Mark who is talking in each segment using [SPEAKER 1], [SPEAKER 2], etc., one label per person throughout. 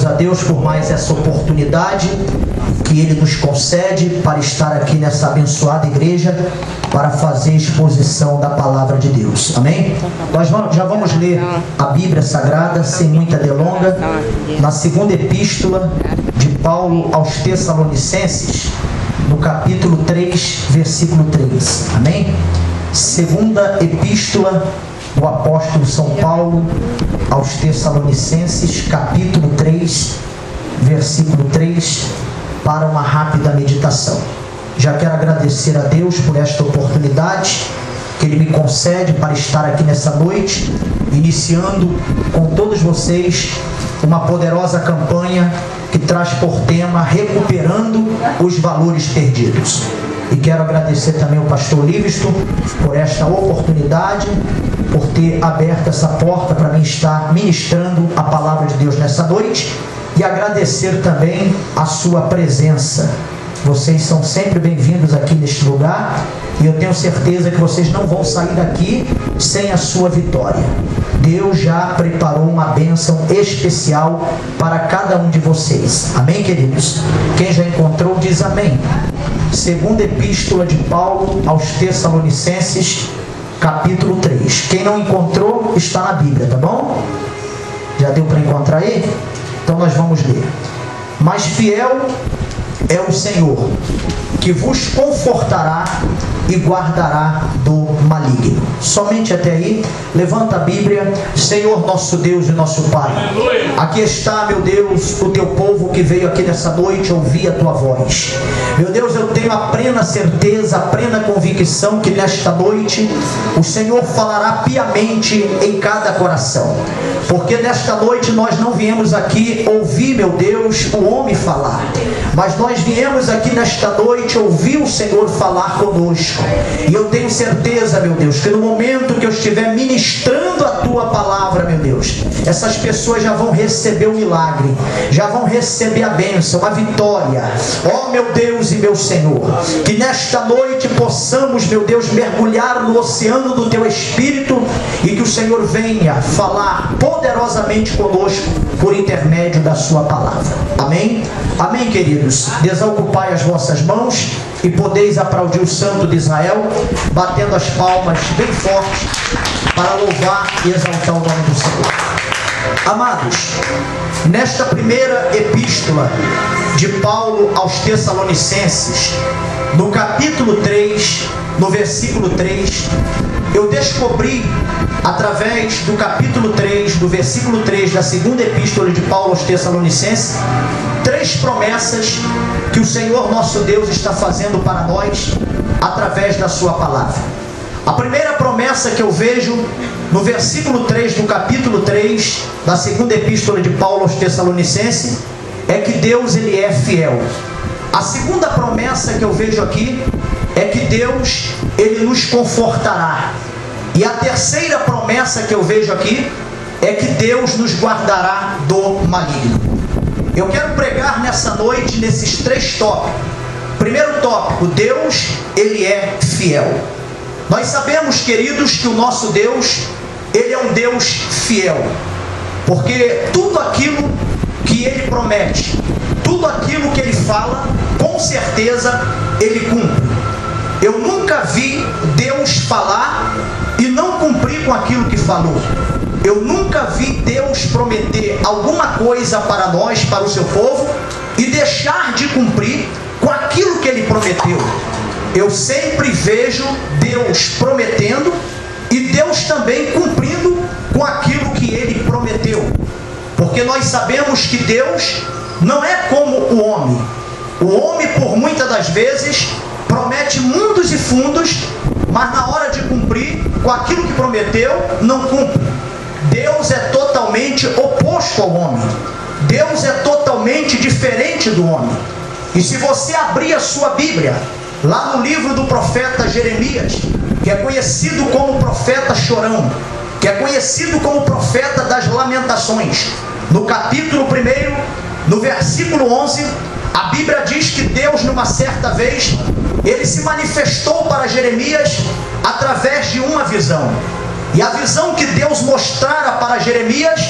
[SPEAKER 1] a Deus por mais essa oportunidade que Ele nos concede para estar aqui nessa abençoada igreja para fazer exposição da palavra de Deus. Amém? Nós já vamos ler a Bíblia Sagrada sem muita delonga na segunda epístola de Paulo aos Tessalonicenses, no capítulo 3, versículo 3. Amém? Segunda epístola do apóstolo São Paulo aos Tessalonicenses, capítulo 3, versículo 3, para uma rápida meditação. Já quero agradecer a Deus por esta oportunidade que Ele me concede para estar aqui nessa noite, iniciando com todos vocês uma poderosa campanha que traz por tema Recuperando os Valores Perdidos. E quero agradecer também ao pastor Livingston por esta oportunidade, por ter aberto essa porta para mim estar ministrando a palavra de Deus nessa noite, e agradecer também a sua presença. Vocês são sempre bem-vindos aqui neste lugar, e eu tenho certeza que vocês não vão sair daqui sem a sua vitória. Deus já preparou uma bênção especial para cada um de vocês. Amém, queridos? Quem já encontrou diz amém. Segunda epístola de Paulo aos Tessalonicenses, capítulo 3. Quem não encontrou, está na Bíblia, tá bom? Já deu para encontrar aí? Então nós vamos ler. Mas fiel é o Senhor, que vos confortará e guardará do maligno. Somente até aí. Levanta a Bíblia. Senhor nosso Deus e nosso Pai, aqui está, meu Deus, o teu povo que veio aqui nessa noite ouvir a tua voz. Meu Deus, eu tenho a plena certeza, a plena convicção que nesta noite o Senhor falará piamente em cada coração, porque nesta noite nós não viemos aqui ouvir, meu Deus, o homem falar, mas nós viemos aqui nesta noite ouvir o Senhor falar conosco. E eu tenho certeza, meu Deus, que no momento que eu estiver ministrando a tua palavra, meu Deus, essas pessoas já vão receber o milagre, já vão receber a bênção, a vitória. Ó meu Deus e meu Senhor, que nesta noite possamos, meu Deus, mergulhar no oceano do teu Espírito, e que o Senhor venha falar poderosamente conosco por intermédio da sua palavra. Amém? Amém, queridos. Desocupai as vossas mãos e podeis aplaudir o Santo de Israel, batendo as palmas bem fortes para louvar e exaltar o nome do Senhor. Amados, nesta primeira epístola de Paulo aos Tessalonicenses, no capítulo 3, no versículo 3, eu descobri, através do capítulo 3, do versículo 3 da segunda epístola de Paulo aos Tessalonicenses, 3 promessas que o Senhor nosso Deus está fazendo para nós através da sua palavra. A primeira promessa que eu vejo no versículo 3 do capítulo 3 da segunda epístola de Paulo aos Tessalonicenses é que Deus, Ele é fiel. A segunda promessa que eu vejo aqui é que Deus, Ele nos confortará. E a terceira promessa que eu vejo aqui é que Deus nos guardará do maligno. Eu quero pregar nessa noite nesses 3 tópicos. Primeiro tópico: Deus, Ele é fiel. Nós sabemos, queridos, que o nosso Deus, Ele é um Deus fiel, porque tudo aquilo que Ele promete, tudo aquilo que Ele fala, com certeza Ele cumpre. Eu nunca vi Deus falar e não cumprir com aquilo que falou. Eu nunca vi Deus prometer alguma coisa para nós, para o seu povo, e deixar de cumprir com aquilo que Ele prometeu. Eu sempre vejo Deus prometendo e Deus também cumprindo com aquilo que Ele prometeu. Porque nós sabemos que Deus não é como o homem. O homem, por muitas das vezes, promete mundos e fundos, mas na hora de cumprir com aquilo que prometeu, não cumpre. Deus é totalmente oposto ao homem. Deus é totalmente diferente do homem. E se você abrir a sua Bíblia, lá no livro do profeta Jeremias, que é conhecido como profeta chorão, que é conhecido como profeta das lamentações, no capítulo 1, no versículo 11, a Bíblia diz que Deus, numa certa vez, Ele se manifestou para Jeremias através de uma visão. E a visão que Deus mostrara para Jeremias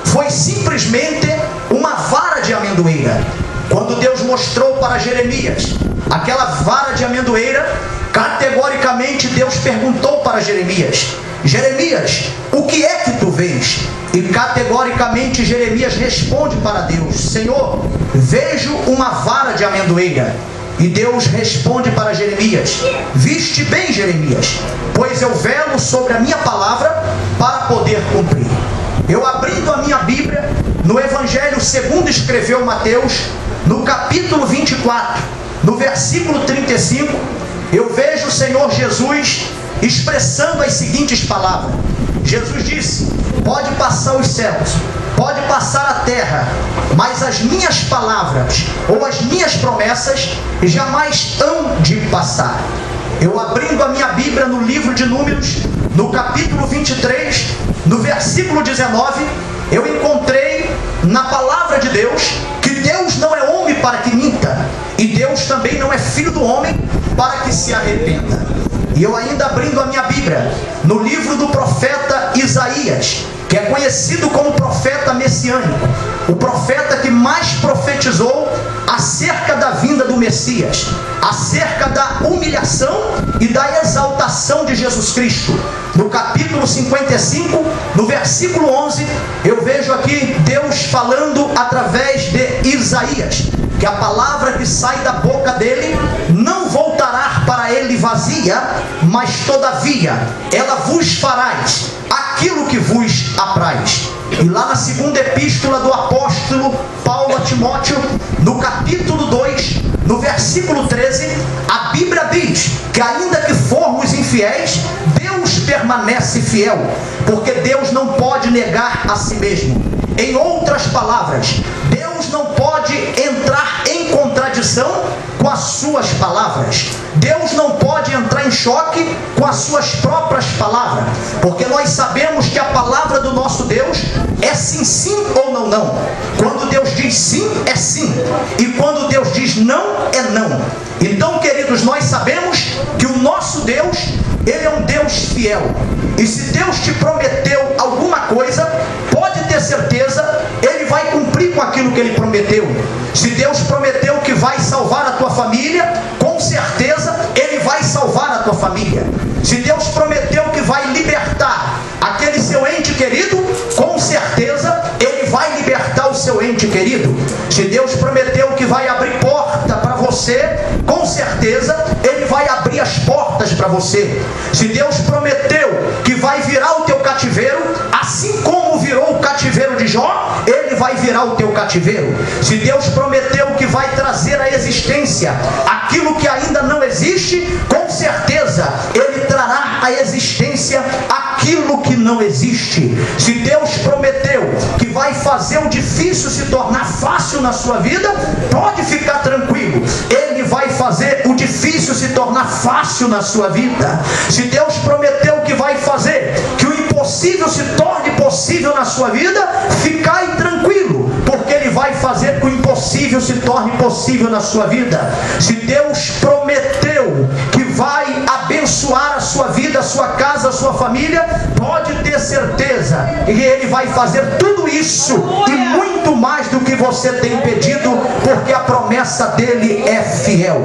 [SPEAKER 1] foi simplesmente uma vara amendoeira. Quando Deus mostrou para Jeremias aquela vara de amendoeira, categoricamente Deus perguntou para Jeremias: Jeremias, o que é que tu vês? E categoricamente Jeremias responde para Deus: Senhor, vejo uma vara de amendoeira. E Deus responde para Jeremias: viste bem, Jeremias, pois eu velo sobre a minha palavra para poder cumprir. Eu abrindo a minha Bíblia, no Evangelho segundo escreveu Mateus, no capítulo 24, no versículo 35, eu vejo o Senhor Jesus expressando as seguintes palavras. Jesus disse: pode passar os céus, pode passar a terra, mas as minhas palavras ou as minhas promessas jamais hão de passar. Eu abrindo a minha Bíblia no livro de Números, no capítulo 23, no versículo 19, eu encontrei na palavra de Deus que Deus não é homem para que minta, e Deus também não é filho do homem para que se arrependa. E eu ainda abrindo a minha Bíblia no livro do profeta Isaías, que é conhecido como profeta messiânico, o profeta que mais profetizou acerca da vinda do Messias, acerca da humilhação e da exaltação de Jesus Cristo. No capítulo 55, no versículo 11, eu vejo aqui Deus falando através de Isaías, que a palavra que sai da boca dele não voltará para ele vazia, mas todavia ela vos farás aquilo que vos apraz. E lá na segunda epístola do apóstolo Paulo a Timóteo, no capítulo 2, no versículo 13, a Bíblia diz que ainda que formos infiéis, Deus permanece fiel, porque Deus não pode negar a si mesmo. Em outras palavras, Deus não pode entrar em contradição com as suas palavras. Deus não pode entrar em choque com as suas próprias palavras, porque nós sabemos que a palavra do nosso Deus é sim, sim ou não, não. Quando Deus diz sim, é sim, e quando Deus diz não, é não. Então, queridos, nós sabemos que o nosso Deus, Ele é um Deus fiel, e se Deus te prometeu alguma coisa, pode ter certeza, Ele vai cumprir com aquilo que Ele prometeu. Se Deus prometeu que vai salvar a tua família, com certeza Ele vai salvar a tua família. Se Deus prometeu que vai libertar aquele seu ente querido, com certeza Ele vai libertar o seu ente querido. Se Deus prometeu que vai abrir porta para você, com certeza Ele vai abrir as portas para você. Se Deus prometeu que vai virar o teu cativeiro, assim como virou o cativeiro de Jó, Ele vai virar o teu cativeiro. Se Deus prometeu que vai trazer à existência aquilo que ainda não existe, com certeza Ele trará à existência aquilo que não existe. Se Deus prometeu que vai fazer o difícil se tornar fácil na sua vida, pode ficar tranquilo, Ele vai fazer o difícil se tornar fácil na sua vida. Se Deus prometeu que vai fazer que o impossível se torne possível na sua vida, ficai tranquilo, porque Ele vai fazer que o impossível se torne possível na sua vida. Se Deus prometeu que vai abençoar a sua vida, a sua casa, a sua família, pode ter certeza que Ele vai fazer tudo isso e muito mais do que você tem pedido, porque a promessa dele é fiel.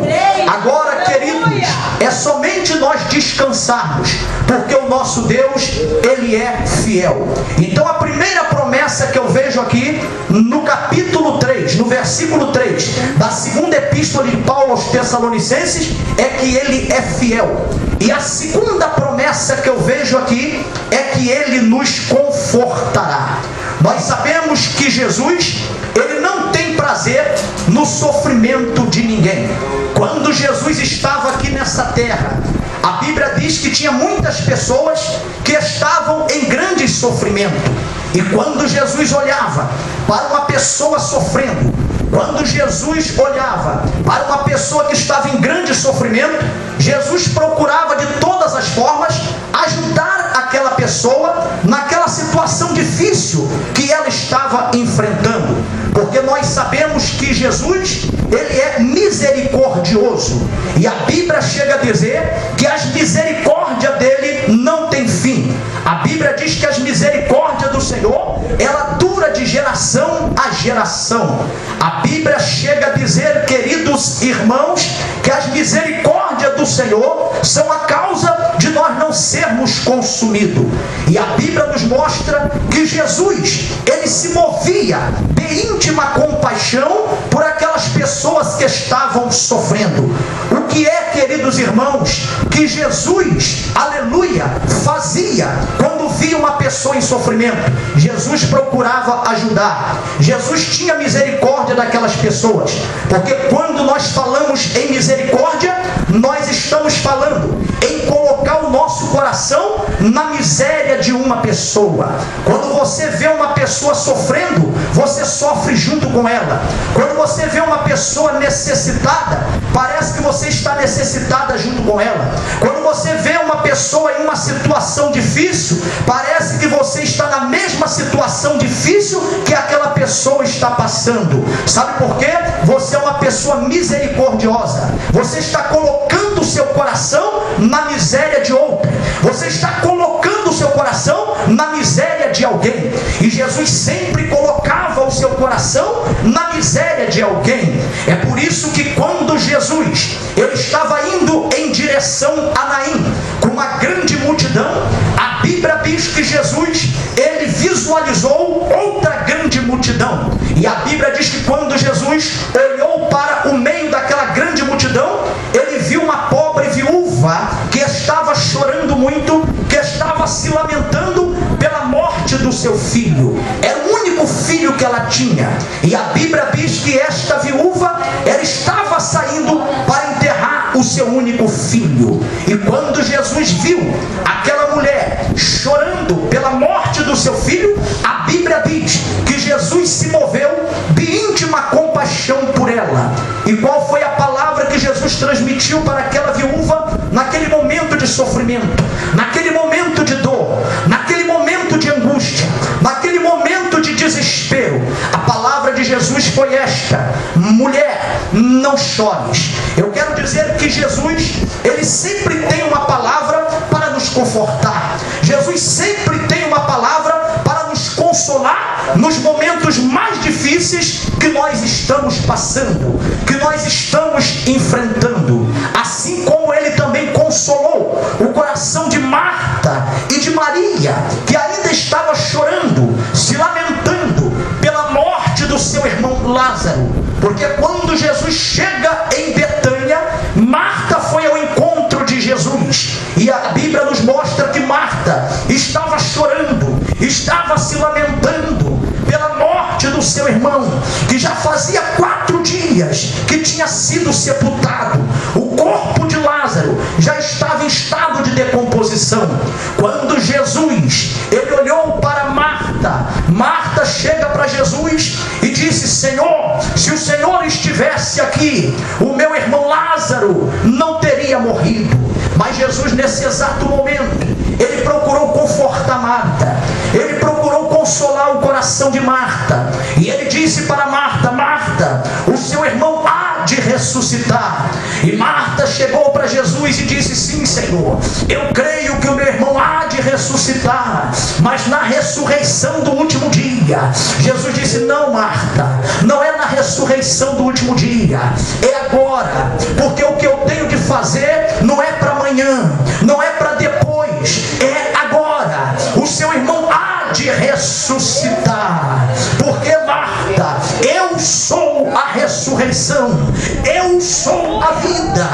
[SPEAKER 1] Agora, queridos, é somente nós descansarmos, porque o nosso Deus, Ele é fiel. Então a primeira promessa que eu vejo aqui no capítulo 3, no versículo 3 da segunda epístola de Paulo aos Tessalonicenses, é que Ele é fiel. E a segunda promessa que eu vejo aqui é que Ele nos confortará. Nós sabemos que Jesus, Ele não tem prazer no sofrimento de ninguém. Quando Jesus estava aqui nessa terra, a Bíblia diz que tinha muitas pessoas que estavam em grande sofrimento. E quando Jesus olhava para uma pessoa sofrendo, quando Jesus olhava para uma pessoa que estava em grande sofrimento, Jesus procurava de todas as formas ajudar aquela pessoa naquela situação difícil que ela estava enfrentando. Porque nós sabemos que Jesus, Ele é misericordioso. E a Bíblia chega a dizer que as misericórdias dele não têm fim. A Bíblia diz que as misericórdias do Senhor, ela dura perdura de geração a geração. A Bíblia chega a dizer, queridos irmãos, que as misericórdias do Senhor são a causa de nós não sermos consumidos. E a Bíblia nos mostra que Jesus, ele se movia de íntima compaixão por aquelas pessoas que estavam sofrendo. O que é, queridos irmãos, que Jesus, aleluia, fazia quando via uma pessoa em sofrimento? Jesus procurava ajudar. Jesus tinha misericórdia daquelas pessoas, porque quando nós falamos em misericórdia, nós estamos falando em colocar o nosso coração na miséria de uma pessoa. Quando você vê uma pessoa sofrendo, você sofre junto com ela. Quando você vê uma pessoa necessitada, parece que você está necessitada junto com ela. Quando você vê uma pessoa em uma situação difícil, parece que você está na mesma situação difícil que aquela pessoa está passando. Sabe por quê? Você é uma pessoa misericordiosa. Você está colocando o seu coração na miséria de outro. Você está colocando o seu coração na miséria de alguém. E Jesus sempre colocava o seu coração na miséria de alguém. É por isso que quando Jesus, ele estava indo em direção a Naim, com uma grande multidão, a Bíblia diz que Jesus, ele visualizou outra grande multidão. E a Bíblia diz que quando Jesus olhou para o meio daquela grande multidão, ele viu uma pobre viúva que estava chorando muito, que estava se lamentando pela morte do seu filho. Era o único filho que ela tinha. E a Bíblia diz que esta viúva, ela estava saindo para enterrar o seu único filho. E quando Jesus viu aquela mulher chorando pela morte do seu filho, a Bíblia diz que Jesus se moveu de íntima compaixão por ela. E qual foi a palavra que Jesus transmitiu para aquela viúva naquele momento de sofrimento, naquele momento de dor, naquele momento de angústia, naquele momento de desespero? A palavra de Jesus foi esta: mulher, não chores. Eu quero dizer que Jesus, ele sempre tem uma palavra para nos confortar. Jesus sempre tem uma palavra para nos consolar nos momentos mais difíceis que nós estamos passando, que nós estamos enfrentando. Assim como ele também consolou o coração de Marta e de Maria, que ainda estava chorando, se lamentando pela morte do seu irmão Lázaro. Porque quando Jesus chega em Betânia, Marta foi ao encontro de Jesus. E a Bíblia nos mostra que Marta estava chorando, estava se lamentando pela morte do seu irmão, que já fazia 4 dias que tinha sido sepultado. O corpo de Lázaro já estava em estado de decomposição. Quando Jesus, ele olhou para Marta, Marta chega para Jesus e disse: Senhor, se o Senhor estivesse aqui, o meu irmão Lázaro não teria morrido. Mas Jesus, nesse exato momento, ele procurou confortar Marta, ele procurou consolar o coração de Marta, e ele disse para Marta: Marta, o seu irmão há de ressuscitar. E Marta chegou para Jesus e disse: sim, Senhor, eu creio que o meu irmão há de ressuscitar, mas na ressurreição do último dia. Jesus disse: não, Marta, não é na ressurreição do último dia, é agora, porque o que eu tenho de fazer não é para amanhã, não é para depois, é agora. O seu irmão há de ressuscitar. Porque, Marta, eu sou a ressurreição, eu sou a vida,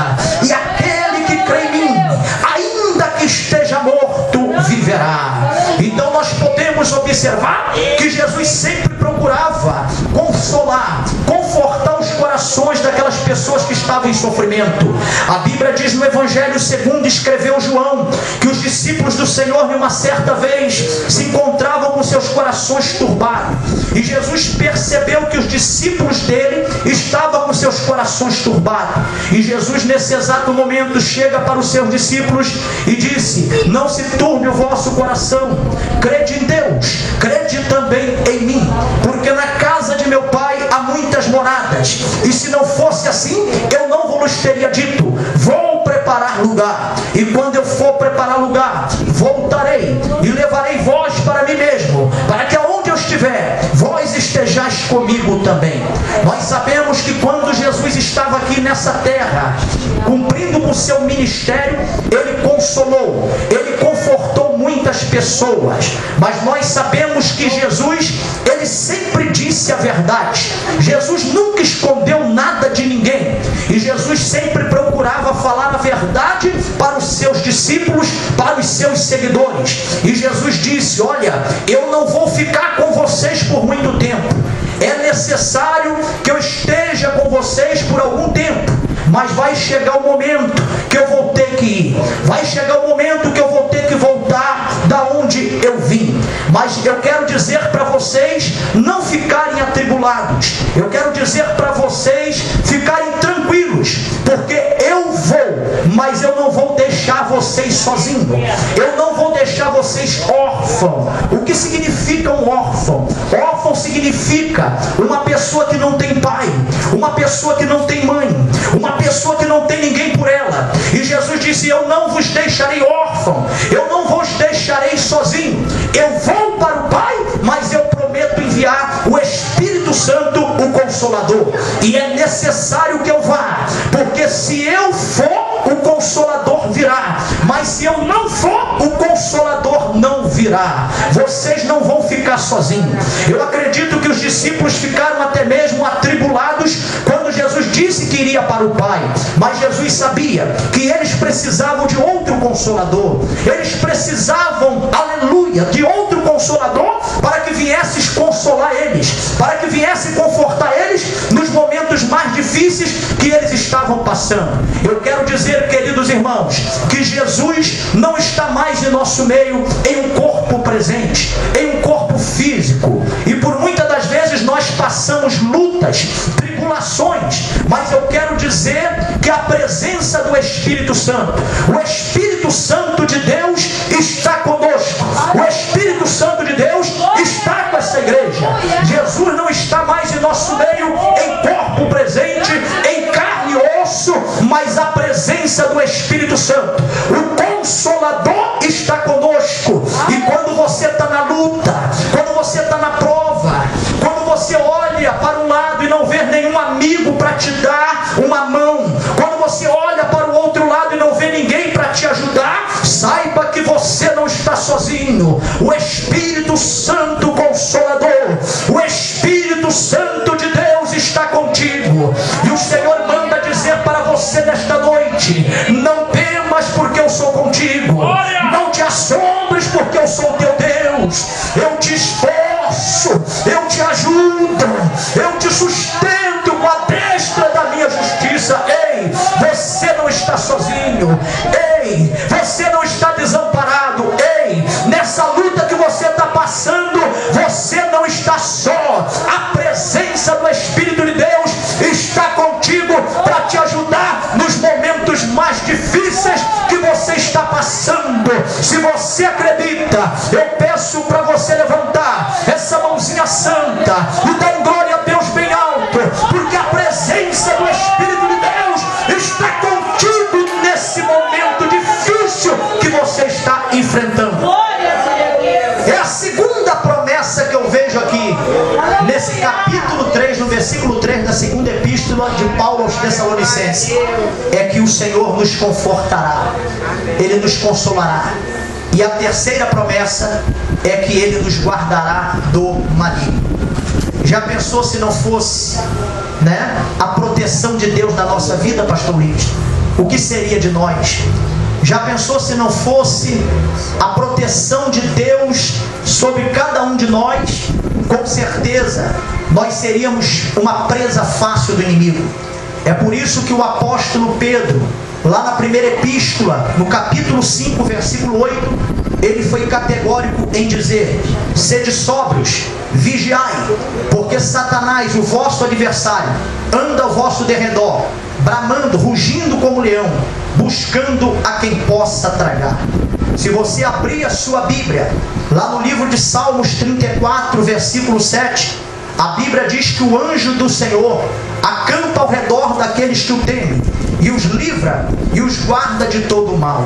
[SPEAKER 1] e aquele que crê em mim, ainda que esteja morto, viverá. Então nós podemos observar que Jesus sempre procurava consolar, confortar os corações daquelas pessoas que estavam em sofrimento. A Bíblia diz no Evangelho segundo escreveu João, que os discípulos do Senhor, numa certa vez, se encontravam com seus corações turbados, e Jesus percebeu que os discípulos dele estavam com seus corações turbados, e Jesus nesse exato momento chega para os seus discípulos e disse: não se turbe o vosso coração, crede em Deus, crede também em mim, porque na casa de meu Pai há muitas moradas, e se não fosse assim, eu não vos teria dito: vou preparar lugar, e quando eu for preparar lugar, voltarei e levarei vós para mim mesmo, para que aonde eu estiver, comigo também. Nós sabemos que quando Jesus estava aqui nessa terra, cumprindo o seu ministério, Ele consolou, Ele confortou muitas pessoas. Mas nós sabemos que Jesus, Ele sempre disse a verdade. Jesus nunca escondeu nada de ninguém. E Jesus sempre procurava falar a verdade para os seus discípulos, para os seus seguidores. E Jesus disse: olha, eu não vou ficar com vocês por muito tempo. É necessário que eu esteja com vocês por algum tempo, mas vai chegar o momento que eu vou ter que ir. Vai chegar o momento que eu vou ter que voltar da onde eu vim. Mas eu quero dizer para vocês não ficarem atribulados. Eu quero dizer para vocês ficarem tranquilos, porque eu vou, mas eu não vou deixar vocês sozinhos. Eu não vou deixar vocês órfãos. O que significa um órfão? Órfão significa uma pessoa que não tem pai, uma pessoa que não tem mãe, uma pessoa que não tem ninguém por ela. E Jesus disse: eu não vos deixarei órfão, eu não vos deixarei sozinho. Eu vou para o Pai, mas eu prometo enviar o Espírito Santo, o Consolador. E é necessário que eu vá, porque se eu for, o Consolador virá. Mas se eu não for, o Consolador não virá. Vocês não vão ficar sozinhos. Eu acredito que os discípulos ficaram até mesmo atribulados quando Jesus disse que iria para o Pai. Mas Jesus sabia que eles precisavam de outro Consolador. Eles precisavam, aleluia, de outro Consolador para que viesse consolar eles, para que viesse confortar eles nos momentos mais difíceis que eles estavam passando. Eu quero dizer, queridos irmãos, que Jesus não está mais em nosso meio em um corpo presente, em um corpo físico. E por muitas das vezes nós passamos lutas, tribulações, mas eu quero dizer que a presença do Espírito Santo, o Espírito Santo de Deus está conosco. O Espírito Santo de Deus está com essa igreja. Jesus não está mais em nosso meio em corpo presente, em carne e osso, mas a presença do Espírito Santo, o Consolador, está conosco. E quando você está na luta, quando você está na prova, quando você olha para um lado e não vê nenhum amigo para te dar uma mão, quando você olha para o outro lado e não vê ninguém para te ajudar, saiba que você não está sozinho. O Espírito Santo Consolador, o Espírito Santo de Deus está contigo. E o Senhor manda dizer para você nesta noite: não temas, porque eu sou contigo. Não te assombres, porque eu sou teu Deus. Eu te esforço, eu te ajudo, eu te sustento com a destra da minha justiça. Ei, você não está sozinho. Ei, você não está desamparado. Ei, nessa luta que você está passando, você não está só. A presença do Espírito de Deus está contigo para te ajudar nos momentos mais difíceis que você está passando. Se você acredita, eu peço para você levantar essa mãozinha santa e dar glória a Deus bem alto, porque a presença do Espírito de Deus está contigo nesse momento difícil que você está enfrentando. É a segunda promessa que eu vejo aqui nesse capítulo 3, no versículo 3 da segunda epístola de Paulo aos Tessalonicenses, é que o Senhor nos confortará, Ele nos consolará. E a terceira promessa é que Ele nos guardará do maligno. Já pensou se não fosse, a proteção de Deus na nossa vida, pastor Luiz? O que seria de nós? Já pensou se não fosse a proteção de Deus sobre cada um de nós? Com certeza nós seríamos uma presa fácil do inimigo. É por isso que o apóstolo Pedro, lá na primeira epístola, no capítulo 5, versículo 8, ele foi categórico em dizer: sede sóbrios, vigiai, porque Satanás, o vosso adversário, anda ao vosso derredor, bramando, rugindo como leão, buscando a quem possa tragar. Se você abrir a sua Bíblia, lá no livro de Salmos 34, versículo 7, a Bíblia diz que o anjo do Senhor acampa ao redor daqueles que o temem, e os livra e os guarda de todo o mal.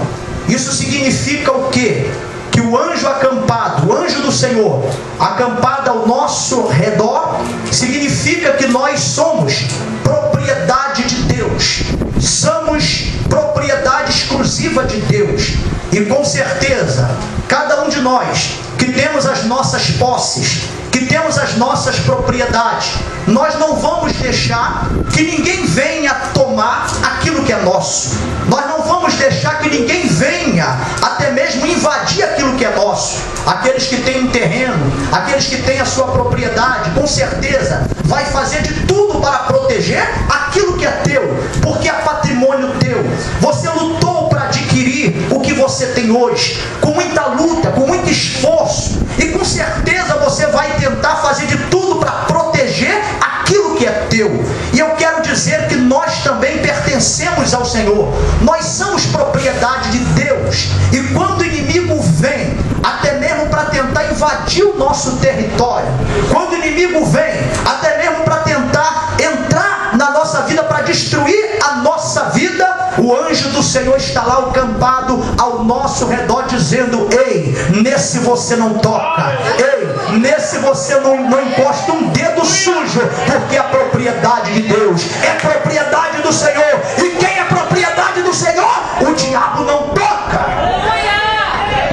[SPEAKER 1] Isso significa o quê? Que o anjo acampado, o anjo do Senhor, acampado ao nosso redor, significa que nós somos propriedade de Deus, somos propriedade exclusiva de Deus. E com certeza, cada um de nós que temos as nossas posses, que temos as nossas propriedades, nós não vamos deixar que ninguém venha tomar aquilo que é nosso. Nós não vamos deixar que ninguém venha até mesmo invadir aquilo que é nosso. Aqueles que têm um terreno, aqueles que têm a sua propriedade, com certeza vai fazer de tudo para proteger aquilo que é teu, porque é patrimônio teu. Você lutou para adquirir o que você tem hoje, com muita luta, com muito esforço, e com certeza você vai tentar fazer de tudo para proteger aquilo que é teu. E eu quero dizer que nós também pertencemos ao Senhor, nós somos propriedade de Deus. E quando o inimigo vem, até mesmo para tentar invadir o nosso território, quando o inimigo vem, até mesmo para tentar entrar na nossa vida, para destruir a nossa vida, o anjo do Senhor está lá acampado ao nosso redor, dizendo: ei, nesse você não toca, ei, nesse você não encosta um dedo sujo, porque é propriedade de Deus, é propriedade do Senhor. E quem é propriedade do Senhor, o diabo não toca.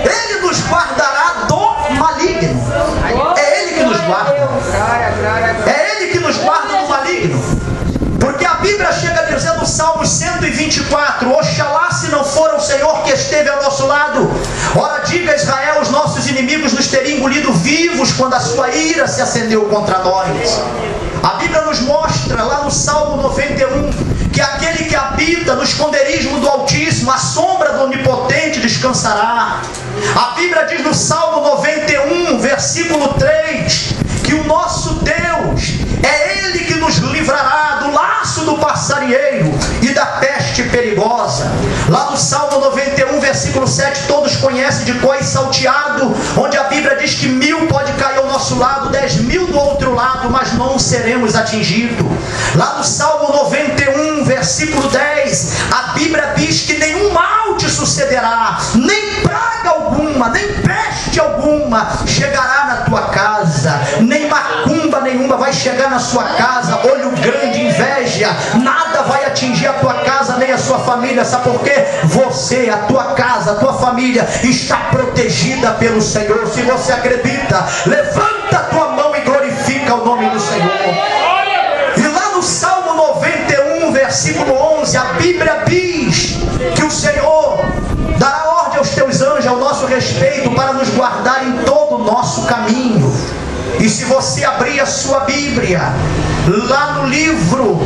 [SPEAKER 1] Ele nos guardará do maligno. É Ele que nos guarda. É Ele que nos guarda do maligno. Porque a Bíblia chega a dizer no Salmo 124: oxalá se não for o Senhor que esteve ao nosso lado. Ora, diga Israel, os nossos inimigos nos teriam engolido vivos quando a sua ira se acendeu contra nós. A Bíblia nos mostra lá no Salmo 91 que aquele que habita no esconderijo do Altíssimo, a sombra do Onipotente descansará. A Bíblia diz no Salmo 91, versículo 3, que o nosso Deus é Ele que nos livrará do laço do passarinheiro e da peste perigosa. Lá no Salmo 91, versículo 7, todos conhecem de cor e salteado, onde a Bíblia diz que 1000 pode cair ao nosso lado, 10.000 do outro lado, mas não seremos atingidos. Lá no Salmo 91, versículo 10, a Bíblia diz que nenhum mal te sucederá, nem praga alguma, nem peste alguma chegará na tua casa, nem macumba nenhuma vai chegar na sua casa, olho grande, inveja, nada vai atingir a tua casa, nem a sua família. Sabe por quê? Você, a tua casa, a tua família está protegida pelo Senhor. Se você acredita, levanta a tua mão e glorifica o nome do Senhor. E lá no Salmo 91, versículo 11, a Bíblia diz que o Senhor dará ordem aos teus anjos ao nosso respeito para nos guardar em todo o nosso caminho. E se você abrir a sua Bíblia, lá no livro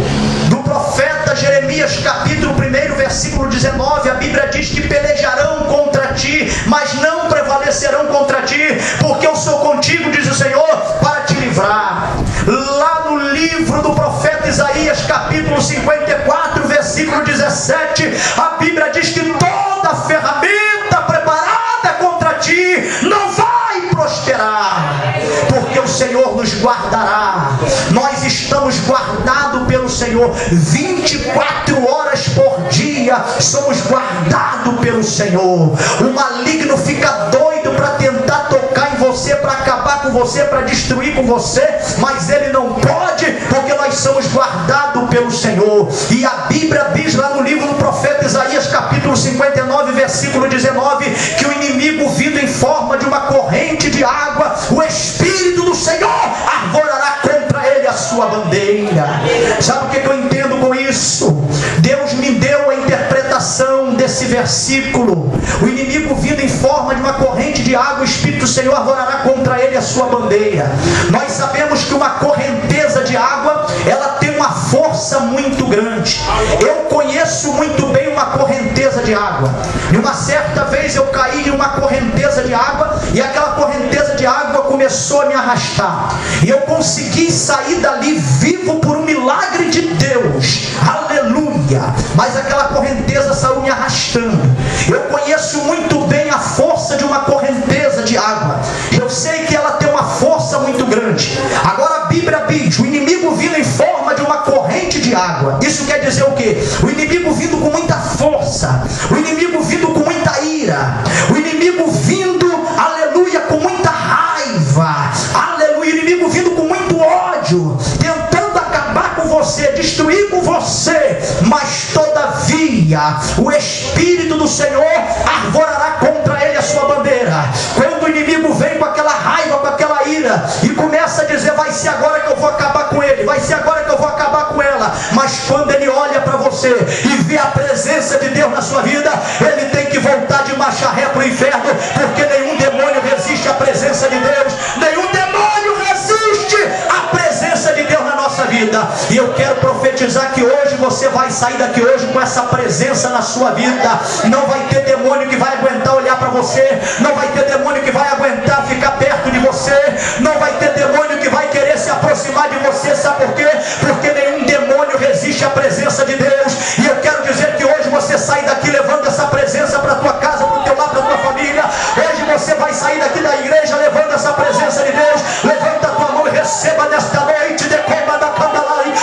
[SPEAKER 1] do profeta Jeremias, capítulo 1, versículo 19, a Bíblia diz que pelejarão contra ti, mas não prevalecerão contra ti, porque eu sou contigo, diz o Senhor, para te livrar. Lá no livro do profeta Isaías, capítulo 54, versículo 17, a Bíblia diz que toda ferramenta preparada contra ti não vai prosperar, porque o Senhor nos guardará. Nós estamos guardados pelo Senhor 24 horas por dia, somos guardados pelo Senhor. O maligno fica doido para tentar tocar em você, para acabar com você, para destruir com você, mas ele não pode, porque nós somos guardados pelo Senhor. E a Bíblia diz lá no livro do profeta Isaías, capítulo 59, versículo 19, que o inimigo, vindo em forma de uma corrente de água, o Espírito do Senhor arvorará contra ele a sua bandeira. Sabe o que eu entendo com isso? Deus me deu a interpretação desse versículo. O inimigo, vindo em forma de uma corrente de água, o Espírito do Senhor arvorará contra ele a sua bandeira. Nós sabemos que uma correnteza de água, ela tem uma força muito grande. Eu conheço muito bem uma correnteza de água. E uma certa vez eu caí em uma correnteza de água, e aquela correnteza de água começou a me arrastar, e eu consegui sair dali vivo por um milagre de Deus, aleluia. Mas aquela correnteza saiu me arrastando. Eu conheço muito bem a força de uma correnteza de água, eu sei que ela tem uma força muito grande. Agora a Bíblia diz, o inimigo vindo em forma de uma corrente de água, isso quer dizer o quê? O inimigo vindo com muita força, o inimigo vindo com muita ira, o inimigo vindo, aleluia, com muita raiva, aleluia, o inimigo vindo com muito ódio, você, destruir com você, mas todavia o Espírito do Senhor arvorará contra ele a sua bandeira. Quando o inimigo vem com aquela raiva, com aquela ira, e começa a dizer, vai ser agora que eu vou acabar com ele, vai ser agora que eu vou acabar com ela, mas quando ele olha para você e vê a presença de Deus na sua vida, ele tem que voltar de marcha ré para o inferno, porque nenhum demônio resiste à presença de Deus, nenhum demônio resiste à presença de Deus na nossa vida. E eu quero profetizar que hoje você vai sair daqui hoje com essa presença na sua vida. Não vai ter demônio que vai aguentar olhar para você, não vai ter demônio que vai aguentar ficar perto de você, não vai ter demônio que vai querer se aproximar de você. Sabe por quê? Porque nenhum demônio resiste à presença de Deus. E eu quero dizer que hoje você sai daqui levando essa presença para a tua casa, para o teu lar, para a tua família. Hoje você vai sair daqui da igreja levando essa presença de Deus. Levanta a tua mão e receba nesta noite de coma da candalai.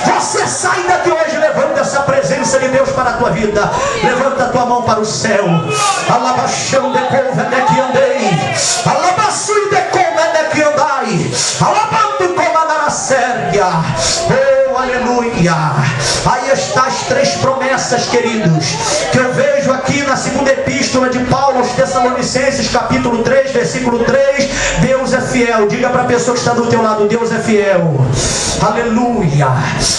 [SPEAKER 1] Você sai daqui hoje levando essa presença de Deus para a tua vida. Levanta a tua mão para o céu. Alabachão de cova que andei. Alabaçui de cova que andai. Alabando como na séria. Oh, aleluia. Aí está as três promessas, queridos, que eu vejo aqui na segunda epístola de Paulo aos Tessalonicenses, capítulo 3, versículo 3. Deus é fiel. Diga para a pessoa que está do teu lado, Deus é fiel. Aleluia.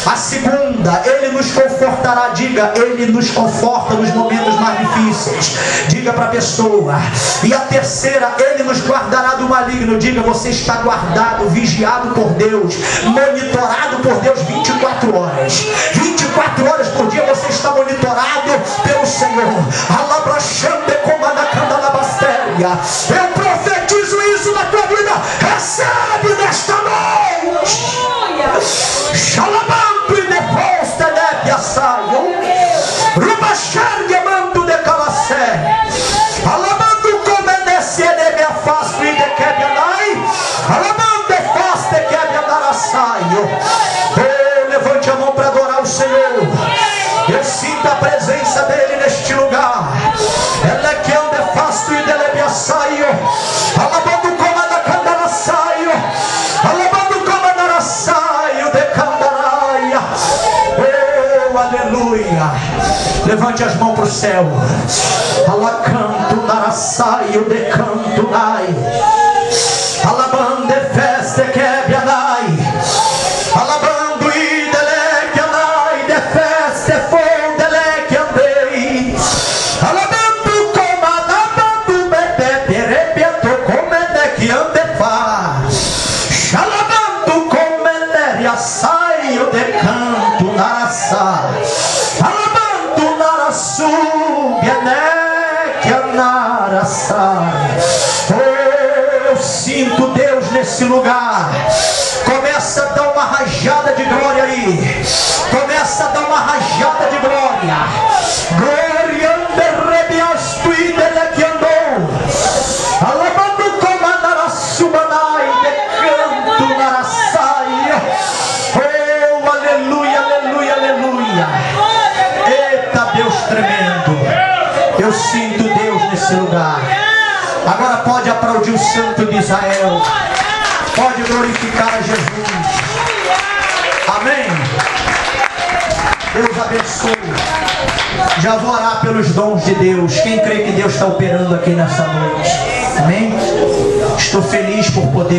[SPEAKER 1] A segunda, Ele nos confortará. Diga, Ele nos conforta nos momentos mais difíceis. Diga para a pessoa. E a terceira, Ele nos guardará do maligno. Diga, você está guardado, vigiado por Deus, monitorado por Deus 24 horas. 24 horas por dia você está monitorado pelo Senhor. Alabrachande como na candalabastéria. Eu profetizo isso na tua vida. Recebe nesta noite. Xalabando e depois da neve assaio. Rubachargue mando de calassé. Alabando como é nesse neve afasto e de quebianai. Alabando de faz de quebianaraçaio. Levante a mão para adorar o Senhor. Eu sinto a presença dele neste lugar. Ela é que anda fasto e delebe assaio. Alabando como a da candara saio. Alabando como a da saio de candaraia. Oh, aleluia. Levante as mãos para o céu. Alacanto naraçaio de cantunai. Alabando de festa quebianai. Alabando saio de canto naraçá. Alabando naraçu bianeque naraçá. Eu sinto Deus nesse lugar. Começa a dar uma rajada de glória aí. Começa a dar uma rajada de glória. Glória de rebiastu e deleque andou. Alabando como a naraçu banai de canto naraçá. Eita, Deus tremendo. Eu sinto Deus nesse lugar. Agora pode aplaudir o Santo de Israel. Pode glorificar a Jesus. Amém. Deus abençoe. Já vou orar pelos dons de Deus. Quem crê que Deus está operando aqui nessa noite? Amém. Estou feliz por poder